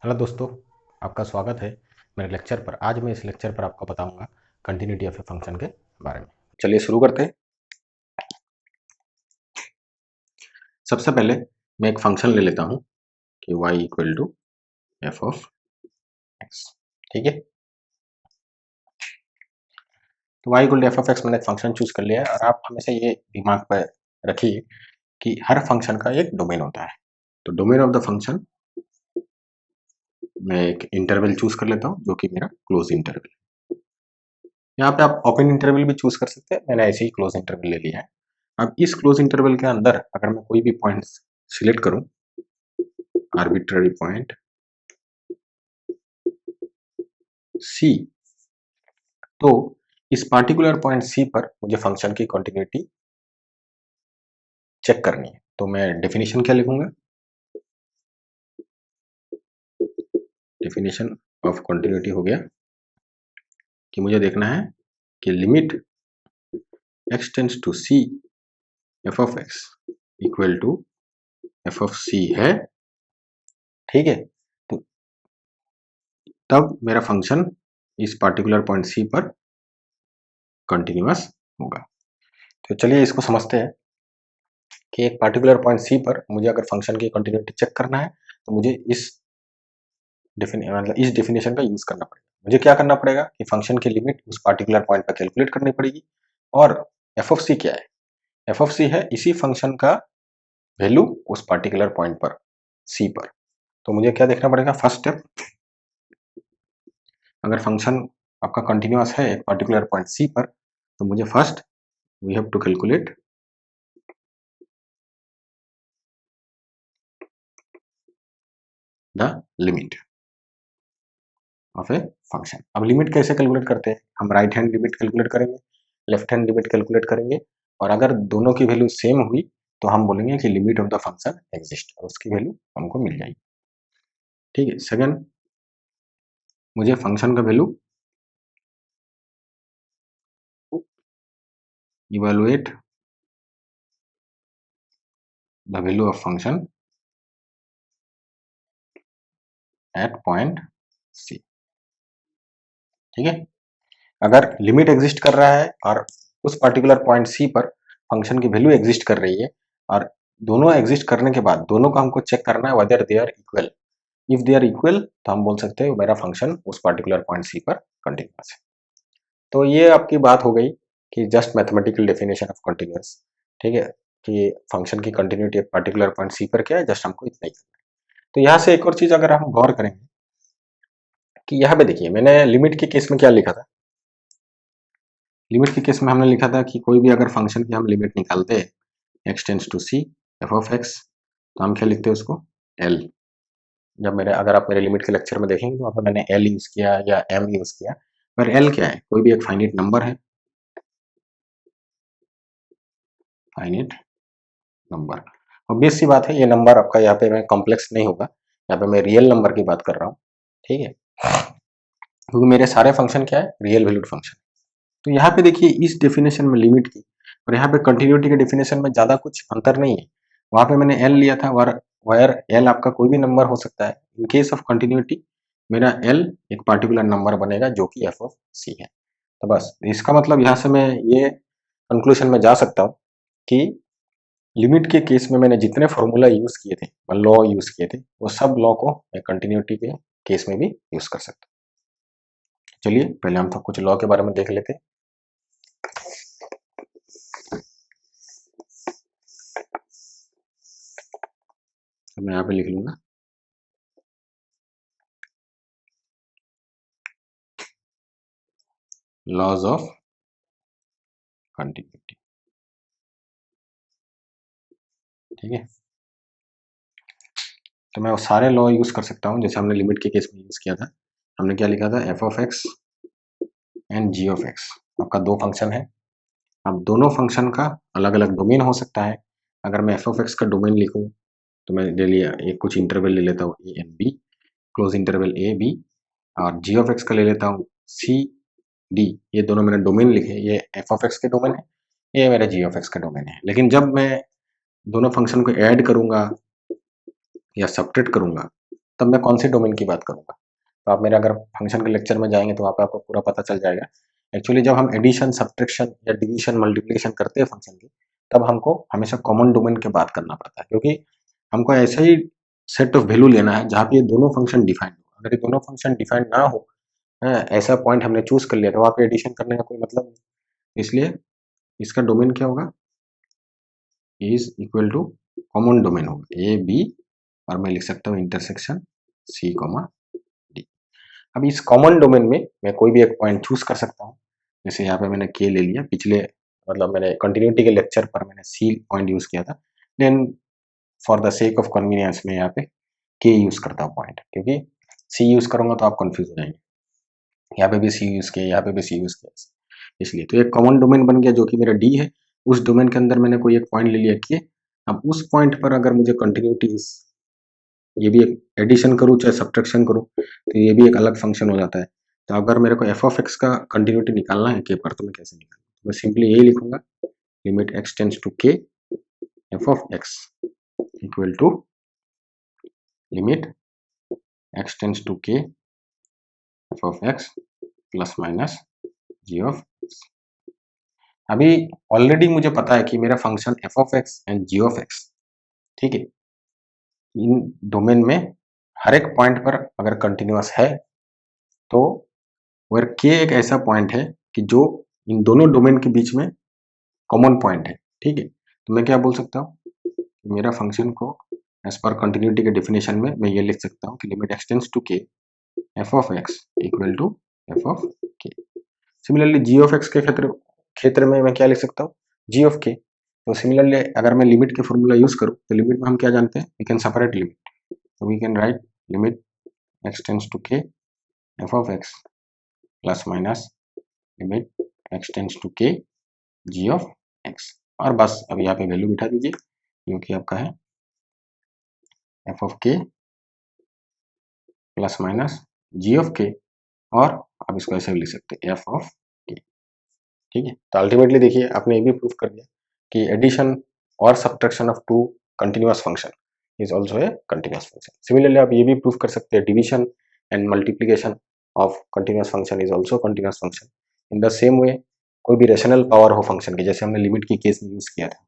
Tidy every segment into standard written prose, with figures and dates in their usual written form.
Hello दोस्तों, आपका स्वागत है मेरे लेक्चर पर। आज मैं इस लेक्चर पर आपको बताऊंगा कंटिन्यूटी ऑफ ए फंक्शन के बारे में। चलिए शुरू करते हैं। सबसे पहले मैं एक फंक्शन ले लेता हूं कि y equal to f of x. ठीक है, तो y equal to f of x मैंने एक फंक्शन चूज कर लिया है। और आप हमेशा ये दिमाग पर रखिए कि हर फंक्शन का एक डोमेन होता है। तो डोमेन ऑफ द फंक्शन मैं एक इंटरवल चूज कर लेता हूँ जो कि मेरा क्लोज इंटरवल। यहाँ पे आप ओपन इंटरवल भी चूज कर सकते हैं, मैंने ऐसे ही क्लोज इंटरवल ले लिया है। अब इस क्लोज इंटरवल के अंदर अगर मैं कोई भी पॉइंट सिलेक्ट करूं, आर्बिट्ररी पॉइंट सी, तो इस पार्टिकुलर पॉइंट सी पर मुझे फंक्शन की कंटिन्यूटी चेक करनी है। तो मैं डेफिनेशन क्या लिखूंगा? डेफिनेशन ऑफ कंटिन्यूटी हो गया कि मुझे देखना है कि limit x tends to c f of x equal to f of c है। ठीक है, तो तब मेरा फंक्शन इस पार्टिकुलर पॉइंट सी पर कंटिन्यूअस होगा। तो चलिए इसको समझते हैं कि एक पार्टिकुलर पॉइंट सी पर मुझे अगर फंक्शन की कंटिन्यूटी चेक करना है तो मुझे इस डेफिनेशन का यूज करना पड़ेगा। मुझे क्या करना पड़ेगा कि फंक्शन की लिमिट उस पार्टिकुलर पॉइंट पर कैलकुलेट करनी पड़ेगी। और एफ ऑफ सी क्या है? एफ ऑफ सी है इसी फंक्शन का वैल्यू उस पार्टिकुलर पॉइंट पर सी पर। तो मुझे क्या देखना पड़ेगा? फर्स्ट स्टेप, अगर फंक्शन आपका कंटिन्यूअस है एक पार्टिकुलर पॉइंट सी पर, तो मुझे first we have to calculate the limit of a function. अब लिमिट कैसे कैलकुलेट करते हैं? हम राइट हैंड लिमिट कैलकुलेट करेंगे, लेफ्ट हैंड लिमिट कैलकुलेट करेंगे, और अगर दोनों की वैल्यू सेम हुई तो हम बोलेंगे कि limit of the function exist, और उसकी वैल्यू हमको मिल जाएगी। ठीक है, सेकंड, मुझे फंक्शन का value evaluate the value of function at point C. ठीक है, अगर लिमिट एग्जिस्ट कर रहा है और उस पर्टिकुलर पॉइंट सी पर फंक्शन की वैल्यू एग्जिस्ट कर रही है, और दोनों एग्जिस्ट करने के बाद दोनों को हमको चेक करना है whether they are equal. If they are equal तो हम बोल सकते हैं मेरा फंक्शन उस पर्टिकुलर पॉइंट सी पर कंटिन्यूअस है। तो ये आपकी बात हो गई कि just mathematical definition of continuous. ठीक है, कि फंक्शन की कंटिन्यूटी एक पर्टिकुलर पॉइंट सी पर क्या है, जस्ट हमको इतना ही करना है। तो यहाँ से एक और चीज अगर हम गौर करेंगे कि यहाँ पे देखिए मैंने लिमिट के केस में क्या लिखा था। लिमिट के केस में हमने लिखा था कि कोई भी अगर फंक्शन की हम लिमिट निकालते हैं x tends to c f of x, तो हम क्या लिखते हैं उसको? एल। जब मेरे अगर आप मेरे लिमिट के लेक्चर में देखेंगे तो वहाँ पर मैंने एल यूज किया या एम यूज किया। पर एल क्या है? कोई भी एक फाइनिट नंबर है, फाइनिट नंबर। ऑब्वियस सी बात है ये नंबर आपका यहाँ पे मैं कॉम्प्लेक्स नहीं होगा, यहाँ पे मैं रियल नंबर की बात कर रहा हूँ। ठीक है, क्योंकि मेरे सारे फंक्शन क्या है? Real valued function. तो यहाँ पे देखिए इस डेफिनेशन में लिमिट की और यहाँ पे कंटिन्यूटी के डेफिनेशन में ज्यादा कुछ अंतर नहीं है। वहां पे मैंने एल लिया था, वायर एल आपका कोई भी नंबर हो सकता है। इन केस ऑफ कंटिन्यूटी मेरा एल एक पार्टिकुलर नंबर बनेगा जो कि एफ ऑफ सी है। तो बस इसका मतलब यहाँ से मैं ये कंक्लूजन में जा सकता हूँ कि लिमिट के केस में मैंने जितने फॉर्मूला यूज किए थे, लॉ यूज किए थे, वो सब लॉ को मैं कंटिन्यूटी के केस में भी यूज कर सकता हूँ। चलिए पहले हम तो कुछ लॉ के बारे में देख लेते हैं। तो मैं यहाँ पे लिख लूंगा लॉज ऑफ कंटिन्यूटी। ठीक है, तो मैं वो सारे लॉ यूज कर सकता हूँ जैसे हमने लिमिट के केस में यूज किया था। हमने क्या लिखा था? F of x and g of x. आपका दो फंक्शन है, अब दोनों फंक्शन का अलग अलग डोमेन हो सकता है। अगर मैं एफ ऑफ एक्स का डोमेन लिखूँ तो मैं ले लिया एक कुछ इंटरवल ले लेता हूँ a and b, close interval a b, और जी ऑफ एक्स का ले लेता हूँ सी डी। ये दोनों मैंने डोमेन लिखे, ये एफ ऑफ एक्स के डोमेन है, ये मेरा जी ऑफ एक्स का डोमेन है। लेकिन जब मैं दोनों फंक्शन को ऐड करूंगा या सब्ट्रैक्ट करूंगा तब मैं कौन से डोमेन की बात करूंगा। तो आप मेरे अगर फंक्शन के लेक्चर में जाएंगे तो वहाँ पे आपको पूरा पता चल जाएगा। एक्चुअली जब हम एडिशन, सब्ट्रैक्शन या डिवीजन, मल्टीप्लिकेशन करते हैं फंक्शन की, तब हमको हमेशा कॉमन डोमेन की बात करना पड़ता है, क्योंकि हमको ऐसा ही सेट ऑफ वैल्यू लेना है जहाँ पे ये दोनों फंक्शन डिफाइंड हो। अगर ये दोनों फंक्शन डिफाइंड ना हो, ऐसा पॉइंट हमने चूज कर लिया, तो वहाँ पे एडिशन करने का कोई मतलब नहीं। इसलिए इसका डोमेन क्या होगा, is equal to common domain होगा ए बी, और मैं लिख सकता हूँ इंटरसेक्शन सी कॉमा डी। अब इस कॉमन डोमेन में मैं कोई भी एक पॉइंट चूज कर सकता हूँ। जैसे यहाँ पे मैंने के ले लिया, पिछले मतलब मैंने कंटिन्यूटी के लेक्चर पर मैंने सी पॉइंट यूज किया था। Then for the sake of convenience में यहाँ पे के यूज करता हूँ पॉइंट, क्योंकि सी यूज करूंगा तो आप कंफ्यूज हो जाएंगे। यहाँ पे भी सी यूज किया, यहाँ पे भी सी यूज किया, इसलिए तो एक कॉमन डोमेन बन गया जो कि मेरा डी है। उस डोमेन के अंदर मैंने कोई एक पॉइंट ले लिया के। अब उस पॉइंट पर अगर मुझे कंटिन्यूटी, ये भी एक एडिशन करूँ चाहे सब्ट्रैक्शन करूँ, तो ये भी एक अलग फंक्शन हो जाता है। तो अगर मेरे को एफ ऑफ एक्स का कंटिन्यूटी निकालना है के पर, तो मैं कैसे निकालूँ? तो मैं सिंपली यही लिखूंगा, limit x tends to k f of x equal to limit x tends to k f of x plus minus g of x. अभी ऑलरेडी मुझे पता है कि मेरा function f of x and g of x, ठीक है, इन domain में हर एक पॉइंट पर अगर कंटिन्यूअस है, तो वेयर के एक ऐसा पॉइंट है कि जो इन दोनों डोमेन के बीच में कॉमन पॉइंट है, ठीक है। तो मैं क्या बोल सकता हूँ, मेरा फंक्शन को एज पर कंटिन्यूटी के डेफिनेशन में मैं ये लिख सकता हूँ कि limit x tends to k f of x equal to f of k. Similarly g of x के क्षेत्र में मैं क्या लिख सकता हूँ, जी ऑफ के। तो सिमिलरली अगर मैं लिमिट के फॉर्मूला यूज करूँ, तो लिमिट में हम क्या जानते हैं, we can separate limit, so we can write limit x tends to k f of x plus minus limit x tends to k g of x। और बस अब यहाँ पे वैल्यू बिठा दीजिए, क्योंकि आपका है f of k plus minus g of k, और आप इसको ऐसे भी लिख सकते हैं f of k, ठीक है। तो अल्टीमेटली देखिए आपने ये भी प्रूफ कर दिया कि एडिशन और subtraction of two continuous function is also a continuous function. Similarly आप ये भी प्रूफ कर सकते हैं division and multiplication of continuous function is also continuous function. In the same way कोई भी रेशनल पावर हो फंक्शन की, जैसे हमने लिमिट की केस में यूज किया था,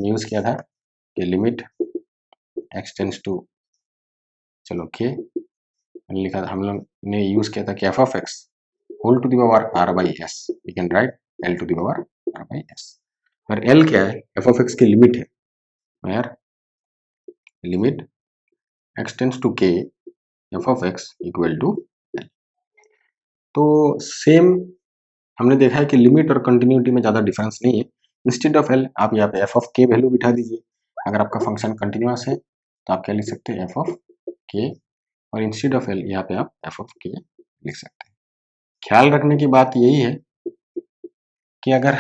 यूज किया था कि लिमिट एक्स टेंड्स टू, चलो के लिखा था, हम लोग ने यूज किया था कि f of x whole to the power r by s, we can write L to the power r by s. और एल क्या है, एफ ऑफ एक्स की लिमिट है, where limit x tends to k f of x equal to l। तो same हमने देखा है कि लिमिट और कंटिन्यूटी में ज़्यादा डिफरेंस नहीं है। इंस्टेड ऑफ एल आप यहाँ पे एफ ऑफ के वैल्यू बिठा दीजिए। अगर आपका फंक्शन कंटिन्यूअस है तो आप क्या लिख सकते हैं, एफ ऑफ के, और इंस्टेड ऑफ एल यहाँ पे आप एफ ऑफ के लिख सकते हैं। ख्याल रखने की बात यही है कि अगर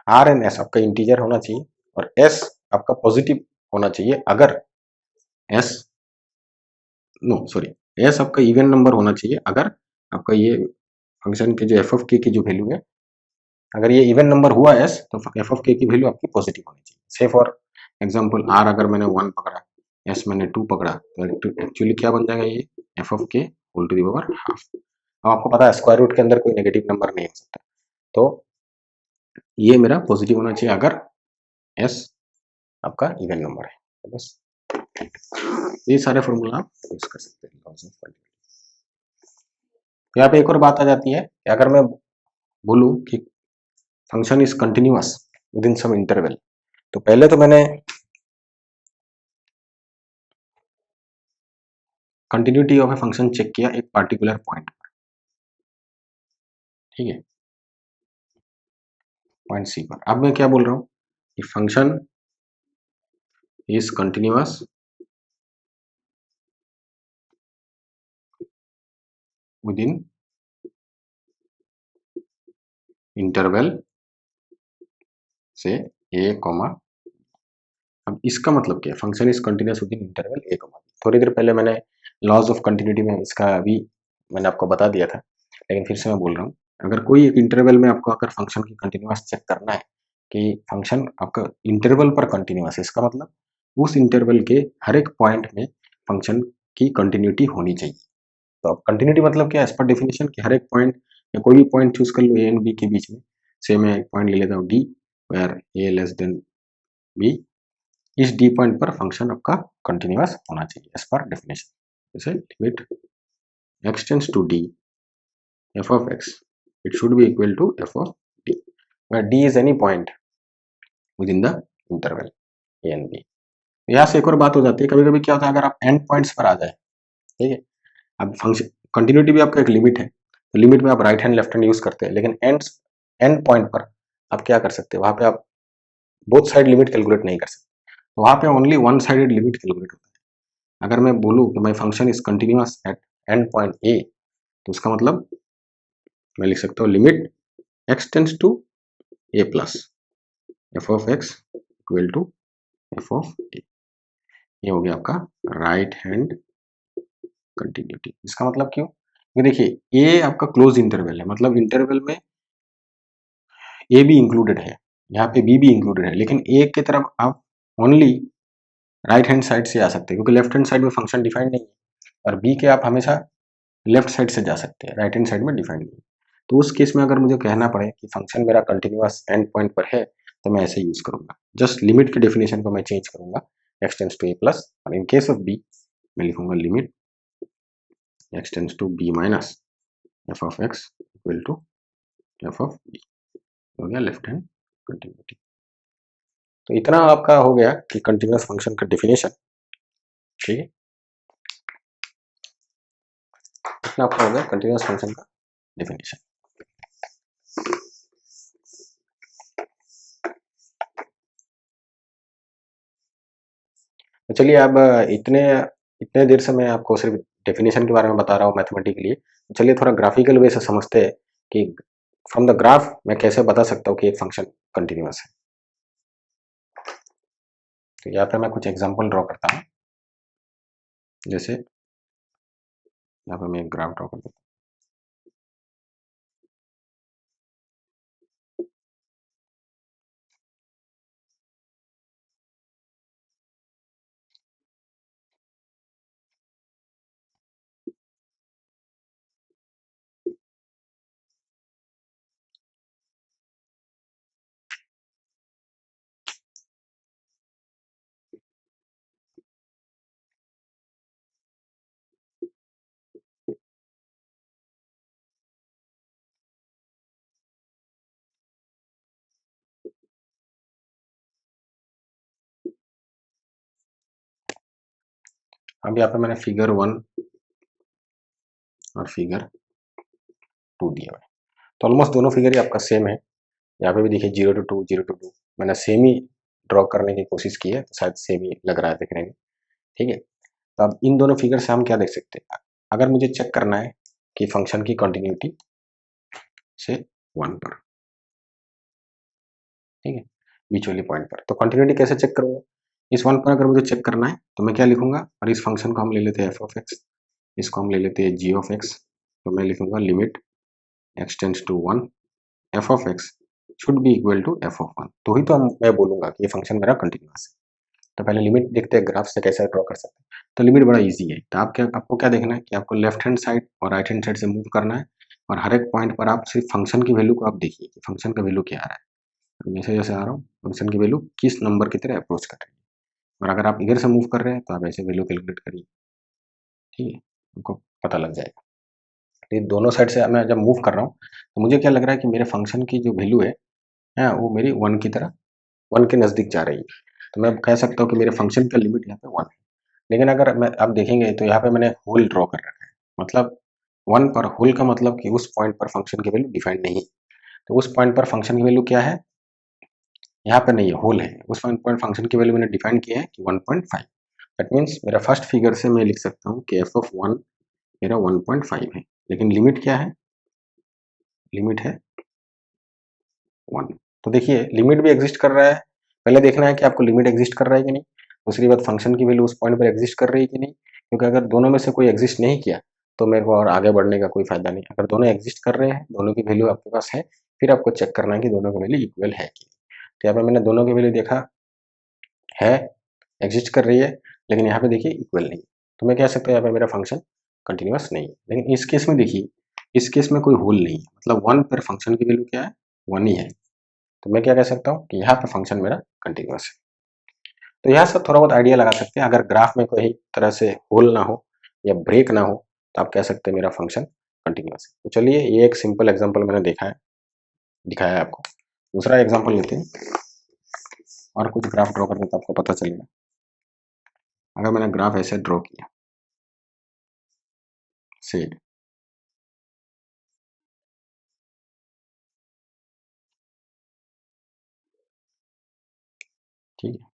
आर एंड एस आपका इंटीजर होना चाहिए और एस आपका पॉजिटिव होना चाहिए, अगर एस नो सॉरी एस आपका इवन नंबर होना चाहिए, अगर आपका ये फंक्शन के जो एफ ऑफ के की जो वैल्यू है, अगर ये इवन नंबर हुआ एस, तो एफ ऑफ के की वैल्यू आपकी पॉजिटिव होनी चाहिए। से फॉर एग्जांपल आर अगर मैंने 1 पकड़ा, एस मैंने 2 पकड़ा, तो एक्चुअली क्या बन जाएगा, ये f of k whole to the power half. अब आपको पता है स्क्वायर रूट के अंदर कोई नेगेटिव नंबर नहीं हो सकता, तो ये मेरा पॉजिटिव होना चाहिए अगर एस आपका इवन नंबर है। तो बस ये सारे फॉर्मूला आप यूज कर सकते हैं लॉज ऑफ कंटिन्यूटी। यहाँ पे एक और बात आ जाती है कि अगर मैं बोलूं कि function is continuous within some interval, तो पहले तो मैंने continuity of a function check किया एक पार्टिकुलर पॉइंट पर, ठीक है, पॉइंट सी पर। अब मैं क्या बोल रहा हूं कि function is continuous with in interval से ए कॉमा। अब इसका मतलब क्या है, function is continuous with in interval A comma. थोड़ी देर पहले मैंने लॉज ऑफ कंटिन्यूटी में इसका भी मैंने आपको बता दिया था, लेकिन फिर से मैं बोल रहा हूँ, अगर कोई एक इंटरवल में आपको अगर फंक्शन की कंटिन्यूअस चेक करना है, कि फंक्शन आपका इंटरवल पर कंटिन्यूअस है, इसका मतलब उस इंटरवल के हर एक पॉइंट में फंक्शन की कंटिन्यूटी होनी चाहिए। तो अब कंटिन्यूटी मतलब क्या है, एज पर डेफिनेशन कि हर एक पॉइंट या कोई भी पॉइंट चूज कर लो ए एंड बी के बीच में, से मैं एक पॉइंट ले लेता हूँ D, where a less than b, इस डी पॉइंट पर फंक्शन आपका कंटिन्यूअस होना चाहिए एज पर डेफिनेशन। जैसे limit x tends to D f of x, it should be equal to f of d, where d is any point within the interval a and b। यहाँ से एक और बात हो जाती है, कभी कभी क्या होता है, अगर आप एंड पॉइंट्स पर आ जाए, ठीक है, अब फंक्शन कंटिन्यूटी भी आपका एक लिमिट है, तो लिमिट में आप right hand left hand use करते हैं, लेकिन एंड पॉइंट पर आप क्या कर सकते हैं, वहां पे आप बोथ साइड लिमिट कैलकुलेट नहीं कर सकते, तो वहां पे only one sided limit calculate होता है। अगर मैं बोलूँ कि my function is continuous at end point A, तो उसका मतलब मैं लिख सकता हूँ limit x tends to a plus f of x equal to f of a। ये हो गया आपका राइट हैंड कंटिन्यूटी। इसका मतलब क्यों, ये देखिए a आपका क्लोज इंटरवल है, मतलब इंटरवल में a भी इंक्लूडेड है, यहाँ पे b भी इंक्लूडेड है, लेकिन a की तरफ आप ओनली राइट हैंड साइड से आ सकते हैं, क्योंकि लेफ्ट हैंड साइड में फंक्शन डिफाइंड नहीं है, और b के आप हमेशा लेफ्ट साइड से जा सकते हैं, राइट हैंड साइड में डिफाइंड नहीं है। तो उस केस में अगर मुझे कहना पड़े कि फंक्शन मेरा कंटिन्यूअस एंड पॉइंट पर है, तो मैं ऐसे यूज करूंगा, जस्ट लिमिट के डेफिनेशन को मैं चेंज करूंगा x tends to a plus, और इन केस ऑफ b मैं लिखूंगा limit x tends to b minus f of x equal to f of b। हो गया लेफ्ट हैंड कंटिन्यूटी। तो इतना आपका हो गया कि कंटिन्यूअस फंक्शन का डेफिनेशन, ठीक है, इतना आपका हो गया कंटिन्यूअस फंक्शन का डेफिनेशन। तो चलिए अब इतने इतने देर से मैं आपको सिर्फ डेफिनेशन के बारे में बता रहा हूँ मैथमेटिकली, तो चलिए थोड़ा ग्राफिकल वे से समझते हैं कि फ्रॉम द ग्राफ मैं कैसे बता सकता हूँ कि एक फंक्शन कंटिन्यूअस है। तो यहाँ पे मैं कुछ एग्जांपल ड्रॉ करता हूँ, जैसे यहाँ पे मैं एक ग्राफ ड्रॉ कर देता हूँ। अब यहाँ पे मैंने फिगर 1 और फिगर 2 दिया हुआ है, तो ऑलमोस्ट दोनों फिगर ही आपका सेम है। यहाँ पे भी देखिए 0 to 2 0 to 2 मैंने सेम ही ड्रॉ करने की कोशिश की है, तो शायद सेम ही लग रहा है देखने में, ठीक है। तो अब इन दोनों फिगर से हम क्या देख सकते हैं, अगर मुझे चेक करना है कि फंक्शन की कंटिन्यूटी से 1 पर, ठीक है, बीच वाले पॉइंट पर, तो कंटिन्यूटी कैसे चेक करूंगा, इस 1 पर अगर मुझे चेक करना है तो मैं क्या लिखूंगा, और इस फंक्शन को हम ले लेते हैं एफ ऑफ एक्स, इसको हम ले लेते हैं जी ऑफ एक्स, तो मैं लिखूंगा limit x tends to 1 f of x should be equal to f of 1, तो ही तो मैं बोलूंगा कि ये फंक्शन मेरा कंटिन्यूअस है। तो पहले लिमिट देखते हैं ग्राफ से कैसे ड्रॉ कर सकते हैं। तो लिमिट बड़ा इजी है, तो आपको क्या देखना है कि आपको लेफ्ट हैंड साइड और राइट हैंड साइड से मूव करना है, और हर एक पॉइंट पर आप सिर्फ फंक्शन की वैल्यू को आप देखिए कि फंक्शन का वैल्यू क्या आ रहा है, जैसे जैसे आ रहा हूँ फंक्शन की वैल्यू किस नंबर की तरह अप्रोच कर रही है, और अगर आप इधर से मूव कर रहे हैं तो आप ऐसे वैल्यू कैलकुलेट करिए, ठीक है, आपको पता लग जाएगा। तो ये दोनों साइड से मैं जब मूव कर रहा हूँ तो मुझे क्या लग रहा है कि मेरे फंक्शन की जो वैल्यू है वो मेरी 1 की तरह 1 के नज़दीक जा रही है, तो मैं कह सकता हूँ कि मेरे फंक्शन का लिमिट यहाँ पे 1 है। लेकिन अगर मैं आप देखेंगे तो यहाँ पे मैंने होल ड्रॉ कर रखा है, मतलब 1 पर होल का मतलब कि उस पॉइंट पर फंक्शन की वैल्यू डिफाइंड नहीं, तो उस पॉइंट पर फंक्शन की वैल्यू क्या है, यहाँ पे नहीं है, होल है, उस पॉइंट पर फंक्शन की वैल्यू मैंने डिफाइन किया है कि 1.5। दैट मीन्स मेरा फर्स्ट फिगर से मैं लिख सकता हूँ कि एफ ऑफ 1 मेरा 1.5 है, लेकिन लिमिट क्या है, लिमिट है 1। तो देखिए लिमिट भी एग्जिस्ट कर रहा है, पहले देखना है कि आपको लिमिट एग्जिस्ट कर रहा है कि नहीं, दूसरी बात फंक्शन की वैल्यू उस पॉइंट पर एग्जिस्ट कर रही है कि नहीं, क्योंकि अगर दोनों में से कोई एग्जिस्ट नहीं किया तो मेरे को और आगे बढ़ने का कोई फायदा नहीं। अगर दोनों एग्जिस्ट कर रहे हैं, दोनों की वैल्यू आपके पास है, फिर आपको चेक करना है कि दोनों की वैल्यू इक्वल है कि नहीं। तो यहाँ पे मैंने दोनों की वैल्यू देखा है, एग्जिस्ट कर रही है, लेकिन यहाँ पे देखिए इक्वल नहीं। तो मैं कह सकता हूँ यहाँ पे मेरा फंक्शन कंटिन्यूअस नहीं है। लेकिन इस केस में देखिए, इस केस में कोई होल नहीं है, मतलब 1 पर फंक्शन की वैल्यू क्या है, 1 ही है। तो मैं क्या कह सकता हूँ कि यहाँ पे फंक्शन मेरा कंटिन्यूअस है। तो यहाँ से थोड़ा बहुत आइडिया लगा सकते हैं, अगर ग्राफ में कोई तरह से होल ना हो या ब्रेक ना हो तो आप कह सकते हैं मेरा फंक्शन कंटिन्यूअस है। तो चलिए, ये एक सिंपल एग्जांपल मैंने दिखाया है आपको। दूसरा एग्जांपल लेते हैं और कुछ ग्राफ ड्रॉ करते हैं तो आपको पता चलेगा। अगर मैंने ग्राफ ऐसे ड्रॉ किया से, ठीक है,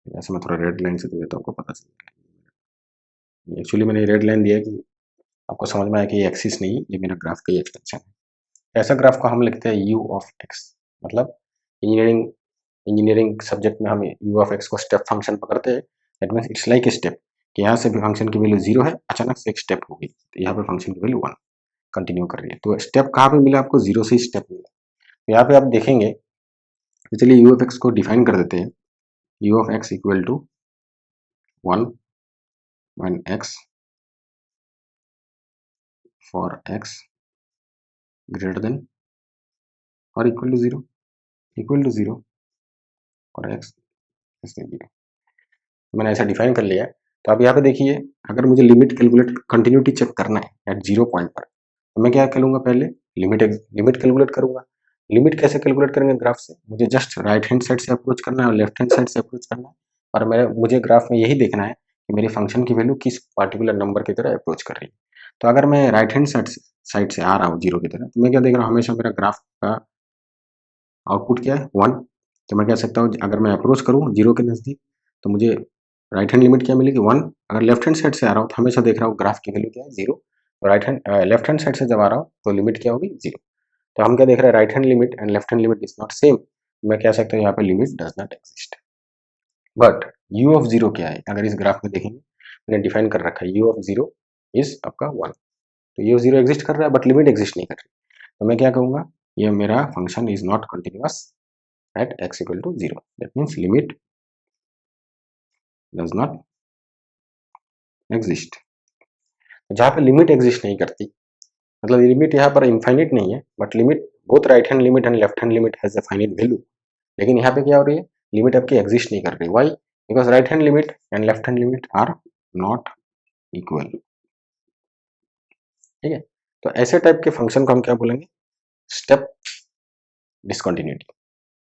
ऐसे मैं थोड़ा रेड लाइन से देता हूँ, आपको पता चलेगा। एक्चुअली मैंने रेड लाइन दिया कि आपको समझ में आया कि ये एक्सिस नहीं है, ये मेरा ग्राफ का ही एक्सटेंशन है। ऐसा ग्राफ को हम लिखते हैं यू ऑफ एक्स, मतलब इंजीनियरिंग सब्जेक्ट में हम यू ऑफ एक्स को स्टेप फंक्शन पकड़ते हैं। That means it's like step, कि यहाँ से भी फंक्शन की वैल्यू 0 है, अचानक से एक स्टेप होगी तो यहाँ पे फंक्शन की वैल्यू 1 कंटिन्यू कर रही है। तो स्टेप कहाँ पे मिला आपको, 0 से स्टेप मिला। तो यहाँ पे आप देखेंगे, तो चलिए यू ऑफ एक्स को डिफाइन कर देते हैं। U of x equal to 1 when x for x greater than or equal to 0, equal to 0 और x less than 0। मैंने ऐसा डिफाइन कर लिया है। तो अब यहाँ पे देखिए, अगर मुझे लिमिट कैलकुलेट कंटिन्यूटी चेक करना है एट 0 पॉइंट पर, तो मैं क्या करूँगा, पहले लिमिट कैलकुलेट करूँगा। लिमिट कैसे कैलकुलेट करेंगे ग्राफ से, मुझे जस्ट राइट हैंड साइड से अप्रोच करना है और लेफ्ट हैंड साइड से अप्रोच करना है। और मुझे ग्राफ में यही देखना है कि मेरी फंक्शन की वैल्यू किस पार्टिकुलर नंबर की तरह अप्रोच कर रही है। तो अगर मैं राइट हैंड साइड से आ रहा हूँ 0 की तरह, तो मैं क्या देख रहा हूँ, हमेशा मेरा ग्राफ का आउटपुट क्या है, 1। तो मैं कह सकता हूँ अगर मैं अप्रोच करूँ 0 के नज़दीक, तो मुझे राइट हैंड लिमिट क्या मिलेगी, 1। अगर लेफ्ट हैंड साइड से आ रहा हूँ तो हमेशा देख रहा हूँ ग्राफ की वैल्यू क्या है, 0। लेफ्ट हैंड साइड से जब आ रहा हूँ तो लिमिट क्या होगी, 0। तो हम क्या देख रहे हैं, right hand limit and left hand limit is not same. मैं कह सकता हूँ यहाँ पे limit does not exist. But you of 0 क्या है, अगर इस ग्राफ में देखेंगे, मैंने डिफाइन कर रखा है यू ऑफ 0 इज आपका 1। तो यू ऑफ 0 एग्जिस्ट कर रहा है बट लिमिट एग्जिस्ट नहीं कर रही। तो मैं क्या कहूँगा, ये मेरा function is not continuous at x equal to 0। that means limit does not exist। जहाँ पे लिमिट एग्जिस्ट नहीं करती, मतलब लिमिट यहाँ पर इनफाइनिट नहीं है, but limit both right hand limit and left hand limit has a finite value. लेकिन यहाँ पे क्या हो रही है, लिमिट आपकी एग्जिस्ट नहीं कर रही। Why, because right hand limit and left hand limit are not equal. ठीक है, तो ऐसे टाइप के फंक्शन को हम क्या बोलेंगे, स्टेप डिसकंटिन्यूटी,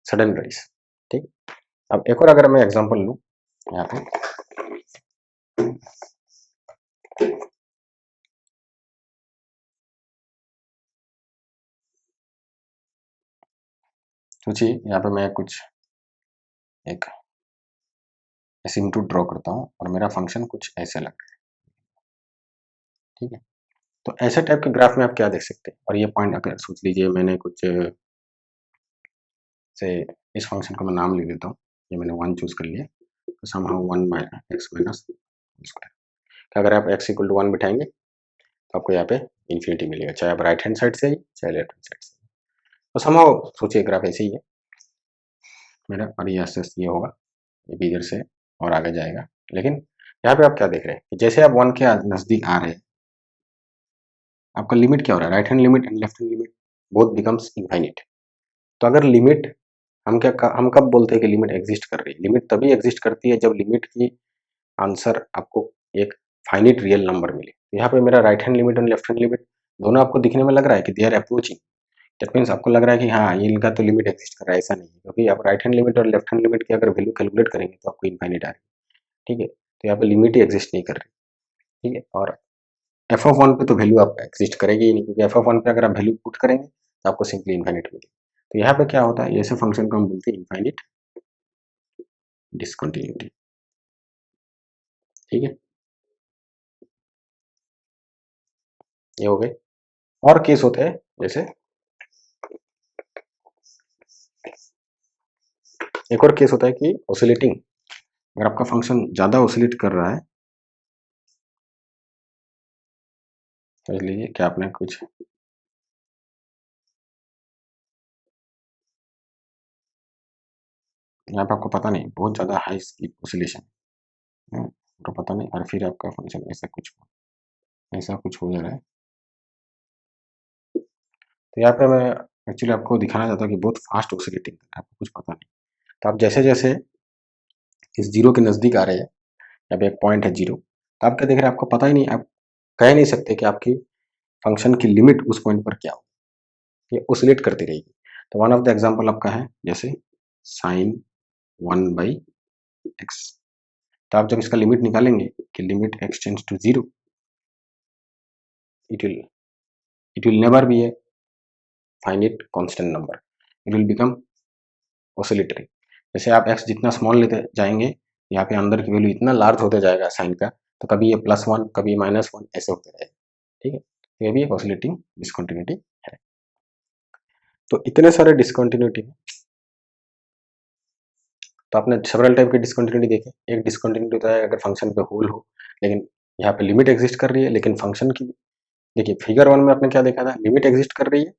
सडन राइज। ठीक, अब एक और अगर मैं एग्जांपल लूँ यहाँ पे, सोचिए यहाँ पे मैं कुछ एक एसिम्पटोट ड्रॉ करता हूँ और मेरा फंक्शन कुछ ऐसे लग रहा है। ठीक है, तो ऐसे टाइप के ग्राफ में आप क्या देख सकते हैं, और ये पॉइंट अगर सोच लीजिए मैंने कुछ से इस फंक्शन को मैं नाम लिख देता हूँ, ये मैंने 1 चूज कर लिया, तो समहाउ 1 x माइनस स्क्वायर। अगर आप x इक्वल टू 1 बिठाएंगे तो आपको यहाँ पे इन्फिनिटी मिलेगा, चाहे आप राइट हैंड साइड से ही चाहे लेफ्ट हैंड साइड से। तो समहाउ सोचिए ग्राफ ऐसे ही है मेरा, और ये ऐसे ये होगा, ये भी इधर से और आगे जाएगा। लेकिन यहाँ पे आप क्या देख रहे हैं कि जैसे आप 1 के नजदीक आ रहे हैं, आपका लिमिट क्या हो रहा है, right hand limit and left hand limit both becomes infinite. तो अगर लिमिट, हम कब बोलते हैं कि लिमिट एग्जिस्ट कर रही है, लिमिट तभी एग्जिस्ट करती है जब लिमिट की आंसर आपको एक फाइनिट रियल नंबर मिले। तो यहाँ पे मेरा राइट हैंड लिमिट और लेफ्ट हैंड लिमिट दोनों आपको दिखने में लग रहा है कि they are approaching. That means आपको लग रहा है कि हाँ, ये इनका तो लिमिट एग्जिस्ट कर रहा है, ऐसा नहीं है, क्योंकि आप राइट हैंड लिमिट और लेफ्ट हैंड लिमिट की अगर वैल्यू कैलकुलेट करेंगे तो आपको इनफाइनिट आ रही है। ठीक है, तो यहाँ पे लिमिट ही एग्जिस्ट नहीं कर रही। ठीक है, और एफ ऑफ 1 पे तो वैल्यू आप एग्जिस्ट करेगी ही नहीं, क्योंकि एफ ऑफ 1 पे अगर आप वैल्यू पुट करेंगे तो आपको सिंपली इनफाइनिट मिलेगी। तो यहाँ पे क्या होता है, ऐसे फंक्शन को हम बोलते हैं इनफाइनिट डिसकंटिन्यूटी। ठीक है, ये हो गए। और केस होते हैं, जैसे एक और केस होता है कि ऑसिलेटिंग, अगर आपका फंक्शन ज्यादा ऑसिलेट कर रहा है, समझ लीजिए कि आपने कुछ यहाँ पे आपको पता नहीं, बहुत ज़्यादा हाई स्पीड ऑसिलेशन है, तो पता नहीं, और फिर आपका फंक्शन ऐसा कुछ हो जा रहा है। तो यहाँ पे मैं एक्चुअली आपको दिखाना चाहता हूँ कि बहुत फास्ट ऑसिलेटिंग है, आपको कुछ पता नहीं। तो आप जैसे जैसे इस जीरो के नज़दीक आ रहे हैं, यहाँ पे एक पॉइंट है जीरो, तो आप क्या देख रहे हैं, आपको पता ही नहीं, आप कह नहीं सकते कि आपकी फंक्शन की लिमिट उस पॉइंट पर क्या हो, ये ऑसिलेट करती रहेगी। तो वन ऑफ द एग्जांपल आपका है जैसे साइन 1/x। तो आप जब इसका लिमिट निकालेंगे कि limit x tends to 0, it will it will never be a finite constant number, it will become oscillatory। जैसे आप x जितना स्मॉल लेते जाएंगे, यहाँ पे अंदर की वैल्यू इतना लार्ज होते जाएगा साइन का, तो कभी ये +1 कभी -1 ऐसे होते रहेगा। ठीक है, ये भी एक ऑसिलेटिंग डिस्कंटिन्यूटी है। तो इतने सारे डिस्कंटिन्यूटी है, तो आपने सेवरल टाइप के डिस्कंटिन्यूटी देखे। एक डिस्कंटिन्यूटी होता है अगर फंक्शन पे होल हो, लेकिन यहाँ पे लिमिट एग्जिस्ट कर रही है, लेकिन फंक्शन की, देखिए फिगर 1 में आपने क्या देखा था, लिमिट एग्जिस्ट कर रही है,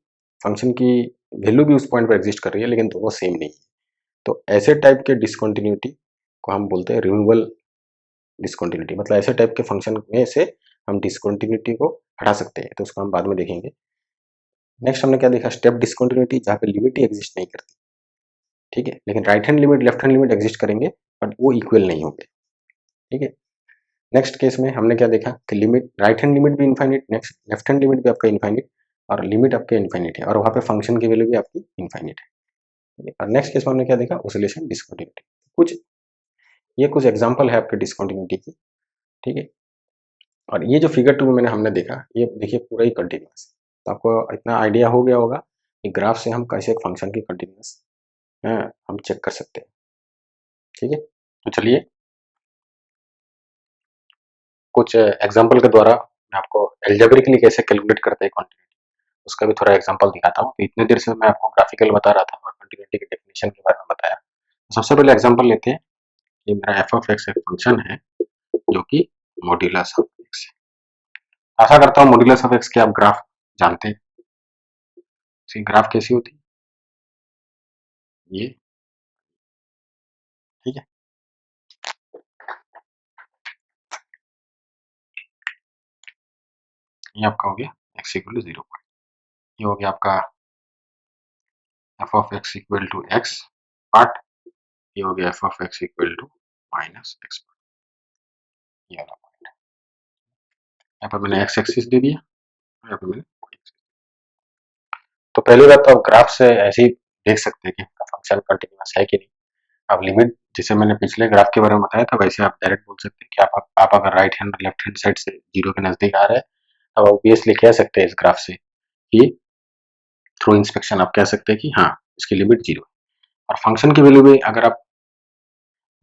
फंक्शन की वैल्यू भी उस पॉइंट पर एग्जिस्ट कर रही है, लेकिन दोनों सेम नहीं है। तो ऐसे टाइप के डिस्कंटिन्यूटी को हम बोलते हैं रिमूवल डिस्कंटिन्यूटी, मतलब ऐसे टाइप के फंक्शन में से हम डिस्कंटिन्यूटी को हटा सकते हैं, तो उसको हम बाद में देखेंगे। नेक्स्ट हमने क्या देखा, स्टेप डिस्कंटिन्यूटी, जहाँ पे लिमिट ही एग्जिस्ट नहीं करती। ठीक है, लेकिन right hand limit left hand limit exist करेंगे, बट वो इक्वल नहीं होंगे। ठीक है, नेक्स्ट केस में हमने क्या देखा कि लिमिट, राइट हैंड लिमिट भी infinite, next left hand limit भी आपका इनफाइनिट, और लिमिट आपके इनफाइनिट है, और वहाँ पे फंक्शन की वैल्यू भी आपकी इनफाइनिट है। और नेक्स्ट केस में हमने क्या देखा, ऑसिलेशन डिस्कंटिन्यूटी। कुछ एग्जांपल है आपके डिस्कंटिन्यूटी की। ठीक है, और ये जो फिगर 2 में हमने देखा, ये देखिए पूरा ही कंटिन्यूअस है। तो आपको इतना आइडिया हो गया होगा कि ग्राफ से हम कैसे एक फंक्शन की कंटिन्यूअस हम चेक कर सकते हैं। ठीक है, तो चलिए कुछ एग्जांपल के द्वारा मैं आपको एल्जेब्रिकली कैसे कैलकुलेट करते हैं कंटिन्यूटी, उसका भी थोड़ा एग्जांपल दिखाता हूँ। तो इतने देर से मैं आपको ग्राफिकल बता रहा था और कंटिन्यूटी की डेफिनेशन के बारे में बताया। तो सबसे पहले एग्जांपल लेते हैं। ये मेरा एफ ऑफ एक्स एक फंक्शन है जो कि मॉड्यूलस ऑफ एक्स है। आशा करता हूँ मॉड्यूलस ऑफ एक्स के आप ग्राफ जानते हैं। इसकी ग्राफ कैसी होती है, ये। ठीक है, ये आपका हो गया एक्स इक्वल टू 0, ये हो गया आपका f of x equal to x part, ये हो गया f of x equal to minus x part, ये वाला पॉइंट। यहाँ पर मैंने एक्स एक्सिस दे दिया, यहाँ पर मैंने, तो पहली बात तो आप ग्राफ से ऐसे ही देख सकते हैं कि आपका फंक्शन कंटिन्यूअस है कि नहीं। आप लिमिट, जैसे मैंने पिछले ग्राफ के बारे में बताया था, वैसे आप डायरेक्ट बोल सकते हैं कि आप अगर right hand left hand side से जीरो के नजदीक आ रहे हैं, अब ऑब्वियसली कह सकते हैं इस ग्राफ से कि थ्रू इंस्पेक्शन आप कह सकते हैं कि हाँ इसकी लिमिट 0 है। और फंक्शन की वैल्यू में अगर आप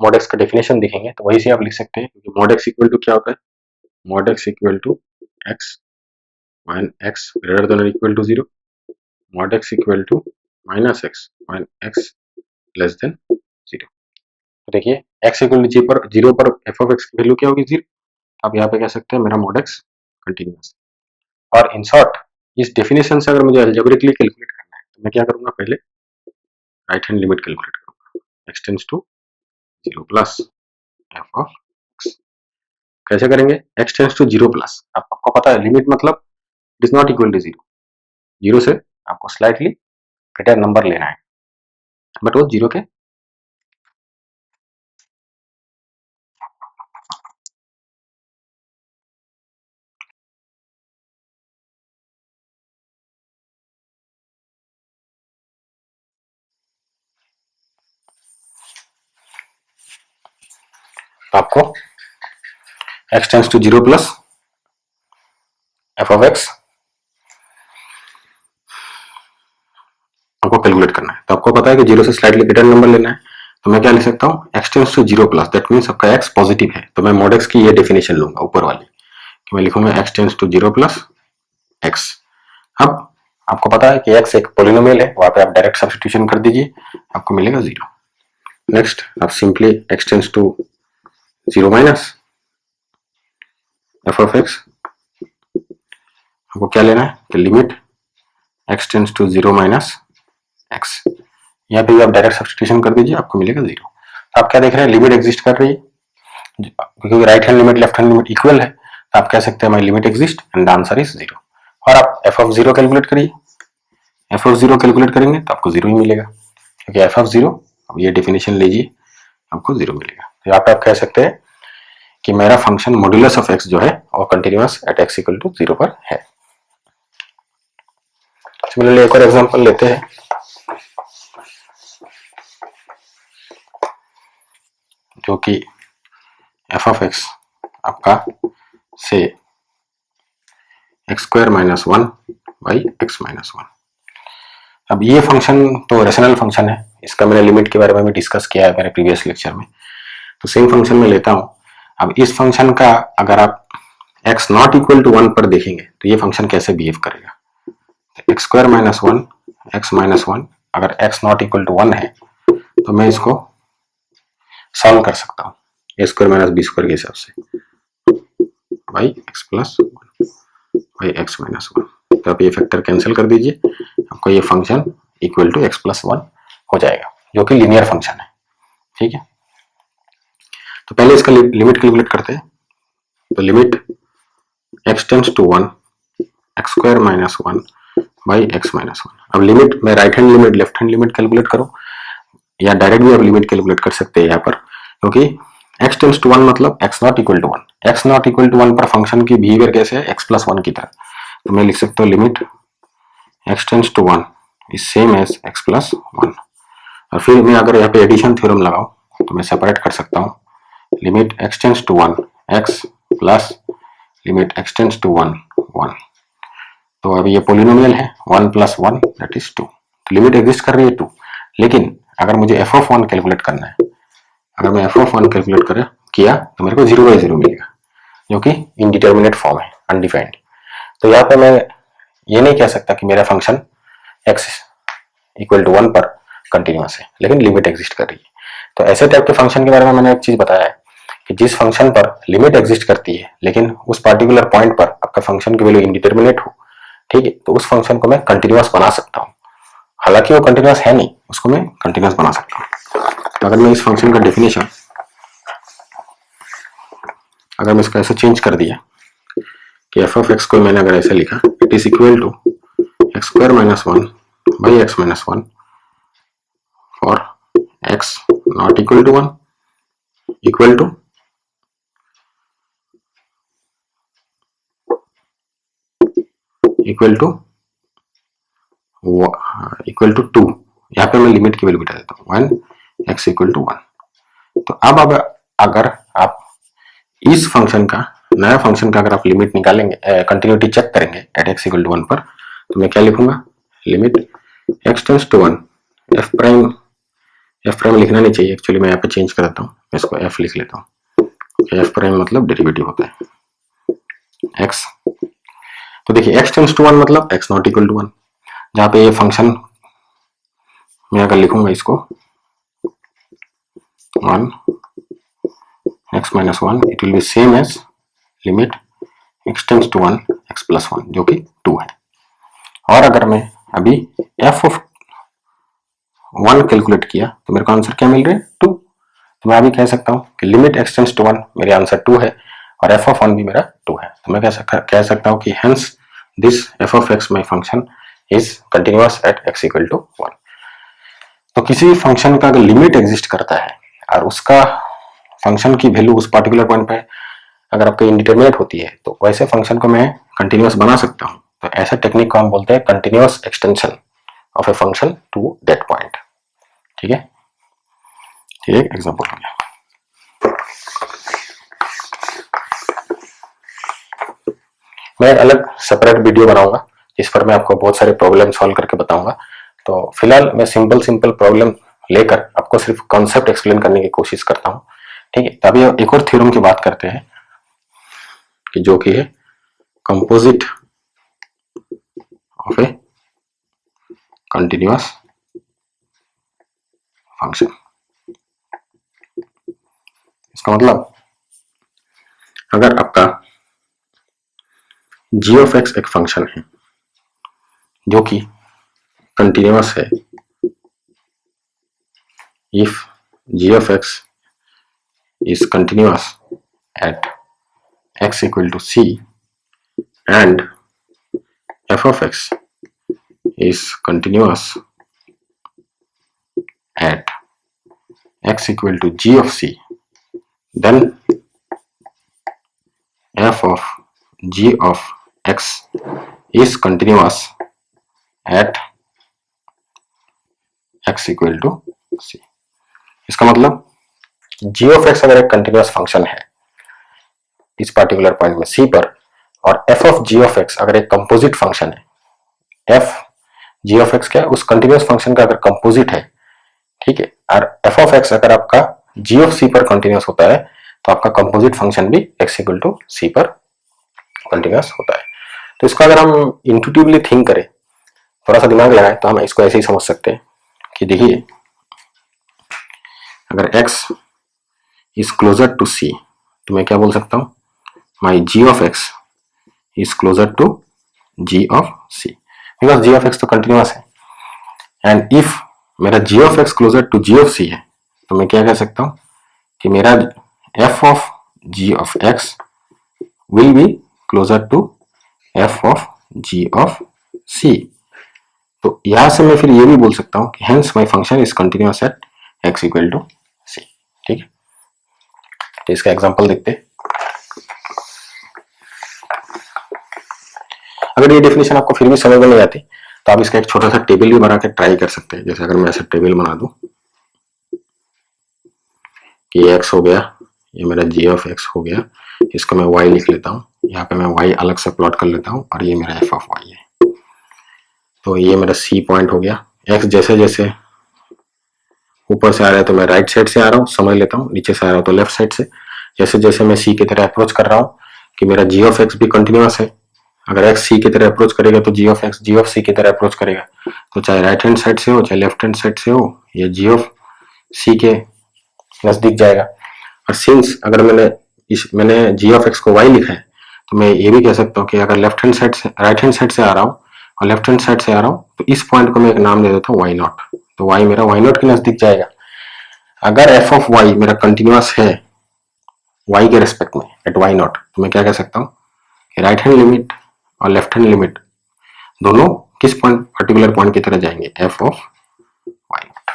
मॉड एक्स का डेफिनेशन देखेंगे तो वही से आप लिख सकते हैं, क्योंकि मॉड एक्स इक्वल टू क्या होता है, mod x equal to x when x greater than or equal to 0, mod x equal to minus x when x less than 0। तो देखिए x इक्वल टू पर 0 पर एफ ऑफ एक्स की value क्या होगी, 0। आप यहाँ पे कह सकते हैं मेरा mod x कंटिन्यूअस। और इन शॉर्ट इस डेफिनेशन से अगर मुझे अलजेब्रिकली कैलकुलेट करना है तो मैं क्या करूंगा, पहले राइट हैंड लिमिट कैलकुलेट करूंगा, x tends to 0 plus f of x. कैसे करेंगे, x टेंड्स टू 0 प्लस, आपको पता है लिमिट मतलब it is not equal to 0, 0 से आपको स्लाइटली ग्रेटर नंबर लेना है, बट वो 0 के आपको x tends to 0 plus f of x आपको कैलकुलेट करना है। तो आपको पता है कि 0 से स्लाइटली ग्रेटर नंबर लेना है, तो मैं क्या लिख सकता हूँ, x tends to 0 plus, that means आपका x पॉजिटिव है, तो मैं मॉड x की ये डेफिनेशन लूंगा ऊपर वाली, कि मैं लिखूंगा x tends to 0 plus x। अब आपको पता है कि x एक पोलिनोमियल है, वहां पे आप डायरेक्ट सब्स्टिट्यूशन कर दीजिए, आपको मिलेगा 0। नेक्स्ट आप simply x tends to 0 minus f of x, आपको क्या लेना है कि limit x tends to 0 minus x, या फिर आप डायरेक्ट सब्स्टिट्यूशन कर दीजिए, आपको मिलेगा 0। तो आप क्या देख रहे हैं, लिमिट एग्जिस्ट कर रही है, क्योंकि right hand limit left hand limit equal है, तो आप कह सकते हैं my limit exist and the answer is 0। और आप एफ ऑफ 0 कैलकुलेट करिए, एफ ऑफ 0 कैलकुलेट करेंगे तो आपको 0 ही मिलेगा, क्योंकि एफ ऑफ 0, अब ये डेफिनेशन लीजिए, आपको 0 मिलेगा। तो यहाँ पे आप कह सकते हैं कि मेरा फंक्शन मॉड्यूलस ऑफ एक्स जो है वो continuous at x equal to 0 पर है। सिमिलरली एक और एग्जांपल लेते हैं, जो कि एफ ऑफ एक्स आपका से x square minus 1 by x minus 1। अब ये फंक्शन तो रेशनल फंक्शन है, इसका मैंने लिमिट के बारे में भी डिस्कस किया है मेरे प्रीवियस लेक्चर में, तो सेम फंक्शन में लेता हूं। अब इस फंक्शन का अगर आप x नॉट इक्वल टू 1 पर देखेंगे तो ये फंक्शन कैसे बिहेव करेगा, x square minus 1 x minus 1, अगर x नॉट इक्वल टू 1 है तो मैं इसको सॉल्व कर सकता हूँ ए स्क्वायर माइनस बी स्क्वायर के हिसाब से, by x plus 1 by x minus 1। तो आप ये फैक्टर कैंसिल कर दीजिए, आपको ये function equal to x plus 1 हो जाएगा, जो कि लीनियर फंक्शन है। ठीक है, तो पहले इसका लिमिट कैलकुलेट करते हैं। तो limit x tends to 1 x square minus 1 by x minus 1। अब लिमिट में right hand limit left hand limit calculate करो, या डायरेक्ट भी आप लिमिट कैलकुलेट कर सकते हैं यहाँ पर, क्योंकि x टेंड्स टू 1 मतलब x not equal to 1, x not equal to 1 पर फंक्शन की बिहेवियर कैसे है, x प्लस 1 की तरह। तो मैं लिख सकता हूँ limit x tends to 1 is same as x plus 1। और फिर मैं अगर यहाँ पे एडिशन थ्योरम लगाऊं तो मैं सेपरेट कर सकता हूँ, limit x tends to 1 x plus limit x tends to 1 1। तो अभी ये पोलिनोमियल है 1 प्लस 1 दैट इज 2, तो लिमिट एग्जिस्ट कर रही है 2। लेकिन अगर मुझे एफ ऑफ 1 कैलकुलेट करना है, अगर मैं एफ ऑफ 1 कैलकुलेट किया तो मेरे को 0 बाई 0 मिलेगा, जो कि इनडिटर्मिनेट फॉर्म है, अनडिफाइंड। तो यहाँ पे मैं ये नहीं कह सकता कि मेरा फंक्शन x इक्वल टू 1 पर कंटिन्यूअस है, लेकिन लिमिट एग्जिस्ट कर रही है। तो ऐसे टाइप के फंक्शन के बारे में मैंने एक चीज बताया है कि जिस फंक्शन पर लिमिट एग्जिस्ट करती है लेकिन उस पार्टिकुलर पॉइंट पर आपका फंक्शन की वैल्यू इंडिटर्मिनेट हो, ठीक है, तो उस फंक्शन को मैं कंटिन्यूअस बना सकता हूँ। हालांकि वो कंटिन्यूअस है नहीं, उसको मैं कंटिन्यूअस बना सकता हूँ। तो अगर मैं इस फंक्शन का डेफिनेशन अगर मैं इसको ऐसे चेंज कर दिया कि एफ ऑफ एक्स को मैंने अगर ऐसे लिखा, it is equal to x square minus 1 by x minus 1 for x not equal to 1 equal to equal to 2। यहाँ पे मैं लिमिट की वैल्यू बिठा देता हूँ 1 एक्स इक्वल टू 1। तो अब अगर आप इस फंक्शन का नया फंक्शन का अगर आप लिमिट निकालेंगे, कंटिन्यूटी चेक करेंगे एट एक्स इक्वल टू 1 पर, तो मैं क्या लिखूंगा, limit x tends to 1 f prime लिखना नहीं चाहिए एक्चुअली, मैं यहाँ पे चेंज कर देता हूँ, इसको एफ लिख लेता हूँ, एफ प्राइम मतलब डेरिवेटिव होता है एक्स। तो देखिए एक्स टेंड्स टू 1 मतलब एक्स नॉट इक्वल टू 1, जहाँ पे ये फंक्शन मैं अगर लिखूंगा इसको 1 x minus 1, it will be same as limit x tends to 1 x plus 1, जो कि 2 है। और अगर मैं अभी एफ ऑफ 1 कैलकुलेट किया तो मेरे को आंसर क्या मिल रहा है, 2। तो मैं अभी कह सकता हूँ कि लिमिट एक्स टेंड्स टू 1 मेरे आंसर 2 है और एफ ऑफ 1 भी मेरा 2 है। तो मैं कह सकता हूँ कि hence this f of x my function is continuous at x equal to 1। तो किसी भी फंक्शन का अगर लिमिट एग्जिस्ट करता है और उसका फंक्शन की वैल्यू उस पार्टिकुलर पॉइंट पे अगर आपको इंडिटरमिनेट होती है, तो वैसे फंक्शन को मैं कंटिन्यूअस बना सकता हूँ। तो ऐसे टेक्निक को हम बोलते हैं continuous extension of a function to that point. ठीक है, ये एक एग्जांपल हो गया। मैं एक अलग सेपरेट वीडियो बनाऊंगा जिस पर मैं आपको बहुत सारे प्रॉब्लम सॉल्व करके बताऊंगा। तो फिलहाल मैं सिंपल प्रॉब्लम लेकर आपको सिर्फ कॉन्सेप्ट एक्सप्लेन करने की कोशिश करता हूँ। ठीक है, अभी एक और थ्योरम की बात करते हैं कि जो कि है composite of A continuous function. इसका मतलब अगर आपका जी ऑफ एक्स एक फंक्शन है जो कि कंटिन्यूअस है if g of x is continuous at x equal to c and f of x is continuous at x equal to g of c, then f of g of x is continuous at x equal to c। इसका मतलब g of x अगर एक continuous function है इस particular point में c पर, और f of g of x अगर एक कंपोजिट फंक्शन है, f g of x क्या है, उस कंटिन्यूअस फंक्शन का अगर कंपोजिट है, ठीक है, और f of x अगर आपका g of c पर कंटिन्यूअस होता है तो आपका कंपोजिट फंक्शन भी x इक्वल टू c पर कंटिन्यूअस होता है। तो इसको अगर हम इंट्यूटिवली थिंक करें, थोड़ा सा दिमाग लगाए, तो हम इसको ऐसे ही समझ सकते हैं कि देखिए अगर x is closer to c तो मैं क्या बोल सकता हूं, my g of x is closer to g of c, because g of x तो कंटिन्यूअस है। एंड इफ मेरा g of x closer to g of c है तो मैं क्या कह सकता हूं कि मेरा f of g of x will be closer to f of g of c। तो यहां से मैं फिर ये भी बोल सकता हूं कि hence my function is continuous at x equal to c। ठीक है, तो इसका एग्जांपल देखते हैं। अगर ये डेफिनेशन आपको फिर भी समझ में नहीं आती तो आप इसका एक छोटा सा टेबल भी बना के ट्राई कर सकते हैं। जैसे अगर मैं ऐसा टेबल बना दूं कि x हो गया, ये मेरा g of x हो गया, इसको मैं y लिख लेता हूँ, यहाँ पे मैं y अलग से प्लॉट कर लेता हूँ और ये मेरा f of y है। तो ये मेरा c पॉइंट हो गया। x जैसे जैसे ऊपर से आ रहा है तो मैं राइट साइड से आ रहा हूँ, समझ लेता हूँ, नीचे से आ रहा हूँ तो लेफ्ट साइड से। जैसे जैसे मैं c की तरह अप्रोच कर रहा हूँ कि मेरा g of x भी कंटिन्यूअस है, अगर x c की तरह अप्रोच करेगा तो g of x g of c की तरह अप्रोच करेगा, तो चाहे राइट हैंड साइड से हो चाहे लेफ्ट हैंड साइड से हो, ये g of c के नजदीक जाएगा। और सिंस अगर मैंने g of x को y लिखा है तो मैं ये भी कह सकता हूँ कि अगर लेफ्ट हैंड साइड से राइट हैंड साइड से आ रहा हूँ और लेफ्ट हैंड साइड से आ रहा हूँ तो इस पॉइंट को मैं एक नाम दे देता हूँ y नॉट, तो y मेरा y नॉट के नजदीक जाएगा। अगर f of y मेरा कंटिन्यूअस है y के रेस्पेक्ट में एट y नॉट, तो मैं क्या कह सकता हूँ कि राइट हैंड लिमिट और लेफ्ट हैंड लिमिट दोनों किस पॉइंट पर्टिकुलर पॉइंट की तरह जाएंगे, f of y नॉट।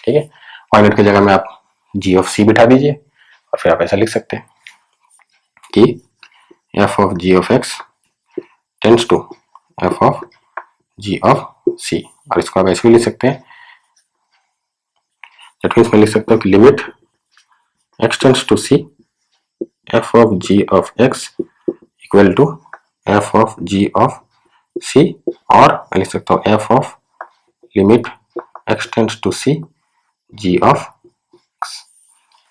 ठीक है, y नॉट की जगह में आप g of c बिठा दीजिए और फिर आप ऐसा लिख सकते हैं कि f of g of x tends to f of g of c, और इसको आप ऐसे भी लिख सकते हैं, दैट मीन्स मैं लिख सकता हूँ कि limit x tends to c f of g of x equal to f of g of c, और मैं लिख सकता हूँ f of limit x tends to c g of x।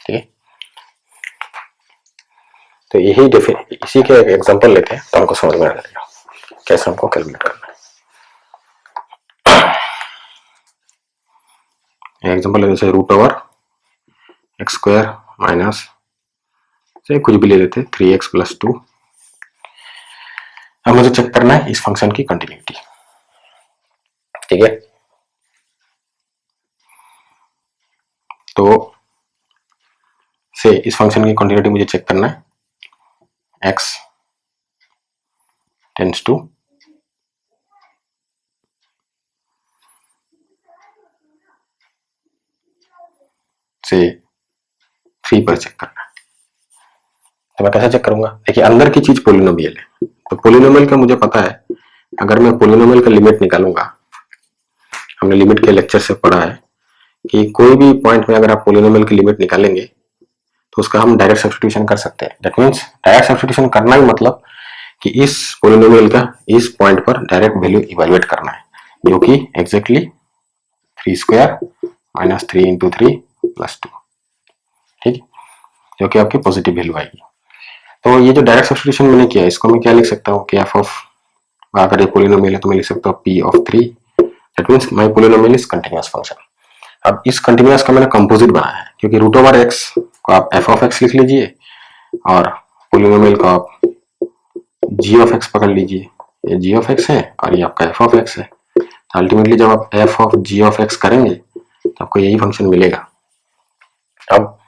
ठीक है, तो यही इसी के एक एग्जांपल लेते हैं तो हमको समझ में आ जाएगा कैसे हमको कैलकुलेट करना है। एग्जांपल लेते हैं root over x square minus से कुछ भी ले लेते 3x प्लस 2। अब मुझे चेक करना है इस फंक्शन की कंटिन्यूटी। ठीक है, तो से इस फंक्शन की कंटिन्यूटी मुझे चेक करना है, x टेंड्स टू से 3 पर चेक करना है। तो मैं कैसे चेक करूंगा, देखिए अंदर की चीज पोलिनोमियल है, तो पोलिनोमियल का मुझे पता है, अगर मैं पोलिनोमियल का लिमिट निकालूंगा, हमने लिमिट के लेक्चर से पढ़ा है कि कोई भी पॉइंट में अगर आप पोलिनोमियल की लिमिट निकालेंगे तो उसका हम डायरेक्ट सब्स्टिट्यूशन कर सकते हैं। दैट मीन्स डायरेक्ट सब्स्टिट्यूशन करना ही मतलब कि इस पोलिनोमियल का इस पॉइंट पर डायरेक्ट वैल्यू इवैल्यूएट करना है, जो कि exactly 3 square minus 3 into 3 plus 2। ठीक, जो कि आपकी पॉजिटिव वैल्यू आएगी। तो ये जो डायरेक्ट सब्स्टिट्यूशन मैंने किया इसको मैं क्या लिख सकता हूँ कि एफ ऑफ, अगर ये पोलिनोमियल है तो मैं लिख सकता हूँ p of 3, that means my polynomial is continuous function. अब इस कंटिन्यूअस का मैंने कंपोजिट बनाया है, क्योंकि रूट ओवर एक्स को आप एफ ऑफ एक्स लिख लीजिए और पोलिनोमियल को आप जी ऑफ एक्स पकड़ लीजिए, ये जी ऑफ एक्स है और ये आपका एफ ऑफ एक्स है। तो अल्टीमेटली जब आप f of g of x करेंगे तो आपको यही फंक्शन मिलेगा, अब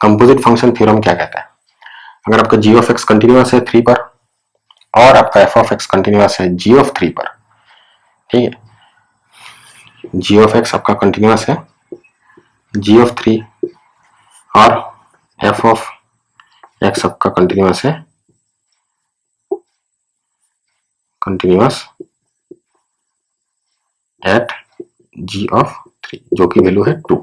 कंपोजिट फंक्शन थ्योरम क्या कहता है? अगर आपका जी ऑफ एक्स कंटिन्यूअस है 3 पर और आपका एफ ऑफ एक्स कंटिन्यूअस है जी ऑफ 3 पर, ठीक है, जी ऑफ एक्स आपका कंटिन्यूअस है जी ऑफ 3 और एफ ऑफ एक्स आपका कंटिन्यूअस है कंटिन्यूअस एट जी ऑफ 3, जो की वैल्यू है 2।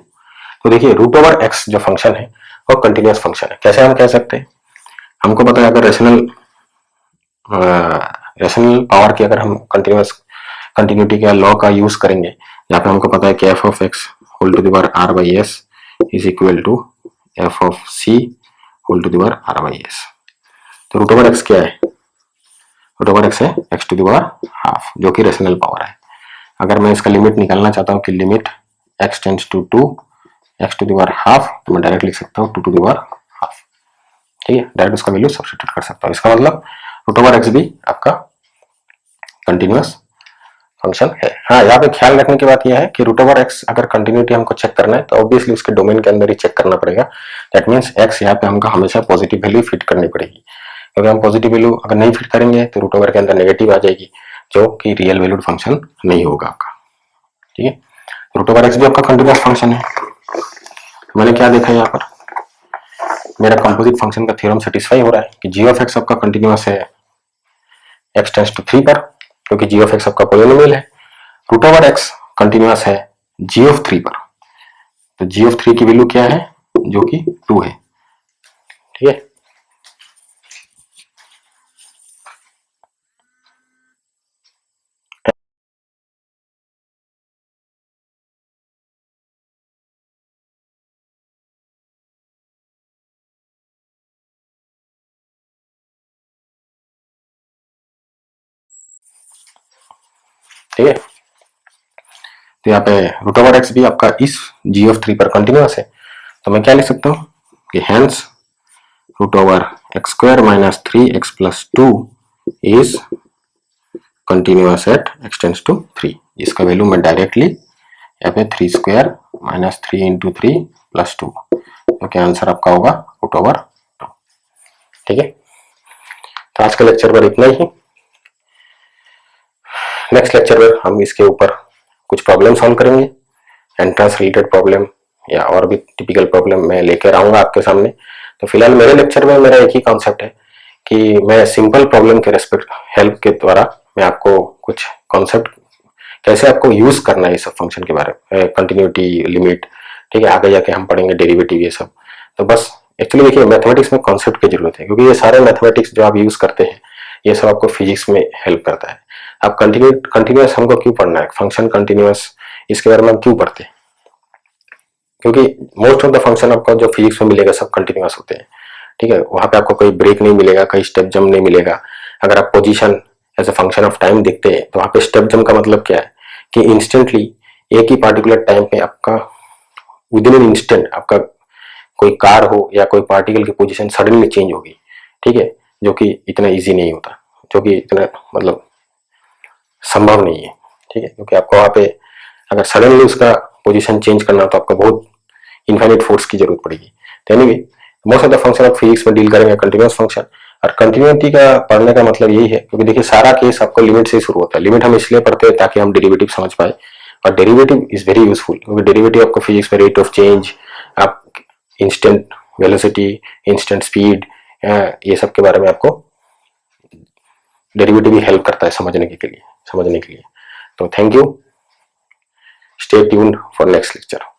तो देखिए रूट ओवर एक्स जो फंक्शन है वो कंटिन्यूअस फंक्शन है। कैसे हम कह सकते हैं? हमको पता है अगर रेशनल पावर की अगर हम कंटिन्यूटी का लॉ का यूज करेंगे, यहाँ पे हमको पता है कि f of x whole to the power r by s is equal to f of c whole to the power r by s. तो रूट ओवर एक्स क्या है? रूट ओवर एक्स है x to the power half, जो कि rational power है। अगर मैं इसका लिमिट निकालना चाहता हूँ कि limit x tends to 2 x to the power half, तो मैं डायरेक्ट लिख सकता हूँ 2 टू द पावर हाफ, ठीक है, डायरेक्ट उसका वैल्यू सब्स्टिट्यूट कर सकता हूँ। इसका मतलब रूट ओवर एक्स भी आपका कंटिन्यूअस फंक्शन है। हाँ, यहाँ पे ख्याल रखने की बात यह है कि रूट ओवर एक्स अगर कंटिन्यूटी हमको चेक करना है तो ऑब्वियसली उसके डोमेन के अंदर ही चेक करना पड़ेगा। दैट मीन्स एक्स यहाँ पे हमको हमेशा पॉजिटिव वैल्यू फिट करनी पड़ेगी, क्योंकि हम पॉजिटिव वैल्यू अगर नहीं फिट करेंगे तो रूट ओवर के अंदर नेगेटिव आ जाएगी, जो कि रियल वैल्यूड फंक्शन नहीं होगा आपका, ठीक है। रूट ओवर एक्स भी आपका कंटिन्यूअस फंक्शन है। तो मैंने क्या देखा यहाँ पर, मेरा कंपोजिट फंक्शन का थ्योरम सेटिस्फाई हो रहा है कि जी ऑफ एक्स आपका कंटिन्यूअस है एक्स टेंड्स टू 3 पर, क्योंकि जी ऑफ एक्स आपका पॉलिनोमियल है। रूट ओवर एक्स कंटिन्यूअस है जी ऑफ 3 पर, तो जी ऑफ 3 की वैल्यू क्या है? जो कि 2 है, ठीक है। ठीक है, तो यहाँ पे रूट ओवर एक्स भी आपका इस जी ऑफ 3 पर कंटिन्यूअस है। तो मैं क्या लिख सकता हूँ कि hence root over x square minus 3x plus 2 is continuous at x tends to 3। इसका वैल्यू मैं डायरेक्टली यहाँ पे 3 स्क्वायर माइनस 3 इंटू 3 प्लस 2, क्योंकि आंसर आपका होगा रूट ओवर 2, ठीक है। तो आज के लेक्चर पर इतना ही। नेक्स्ट लेक्चर में हम इसके ऊपर कुछ प्रॉब्लम सॉल्व करेंगे, एंट्रेंस रिलेटेड प्रॉब्लम या और भी टिपिकल प्रॉब्लम मैं लेकर आऊंगा आपके सामने। तो फिलहाल मेरे लेक्चर में मेरा एक ही कॉन्सेप्ट है कि मैं सिंपल प्रॉब्लम के रेस्पेक्ट हेल्प के द्वारा मैं आपको कुछ कॉन्सेप्ट कैसे आपको यूज करना है इस सब फंक्शन के बारे में, कंटिन्यूटी, लिमिट, ठीक है, आगे जाके हम पढ़ेंगे डेरिवेटिव, ये सब। तो बस एक्चुअली देखिए मैथमेटिक्स में कॉन्सेप्ट की जरूरत है, क्योंकि ये सारे मैथमेटिक्स जो आप यूज करते हैं ये सब आपको फिजिक्स में हेल्प करता है। आप कंटिन्यूअस हमको क्यों पढ़ना है, फंक्शन कंटिन्यूअस, इसके बारे में हम क्यों पढ़ते हैं? क्योंकि मोस्ट ऑफ द फंक्शन आपको जो फिजिक्स में मिलेगा सब कंटिन्यूअस होते हैं, ठीक है। वहां पे आपको कोई ब्रेक नहीं मिलेगा, कोई स्टेप जंप नहीं मिलेगा। अगर आप position as a function of time देखते हैं तो वहां पे स्टेप जंप का मतलब क्या है कि इंस्टेंटली एक ही पार्टिकुलर टाइम पे आपका विद इन एन इंस्टेंट आपका कोई कार हो या कोई पार्टिकल की पोजीशन सडनली चेंज होगी, ठीक है, जो कि इतना इजी नहीं होता, जो कि इतना मतलब संभव नहीं है, ठीक है। क्योंकि आपको वहां पे अगर सडनली उसका पोजीशन चेंज करना तो आपको बहुत इनफाइनाइट फोर्स की जरूरत पड़ेगी। तो anyway most of the function of physics में डील करेंगे कंटिन्यूअस फंक्शन। और कंटिन्यूटी का पढ़ने का मतलब यही है, क्योंकि देखिए सारा केस आपको लिमिट से शुरू होता है। लिमिट हम इसलिए पढ़ते हैं ताकि हम डेरिवेटिव समझ पाए, और डेरिवेटिव इज वेरी यूजफुल, क्योंकि डेरिवेटिव आपको फिजिक्स में रेट ऑफ चेंज, आप इंस्टेंट वेलोसिटी, इंस्टेंट स्पीड, ये सब के बारे में आपको डेरिवेटिव भी हेल्प करता है समझने के लिए। तो thank you, stay tuned for next lecture.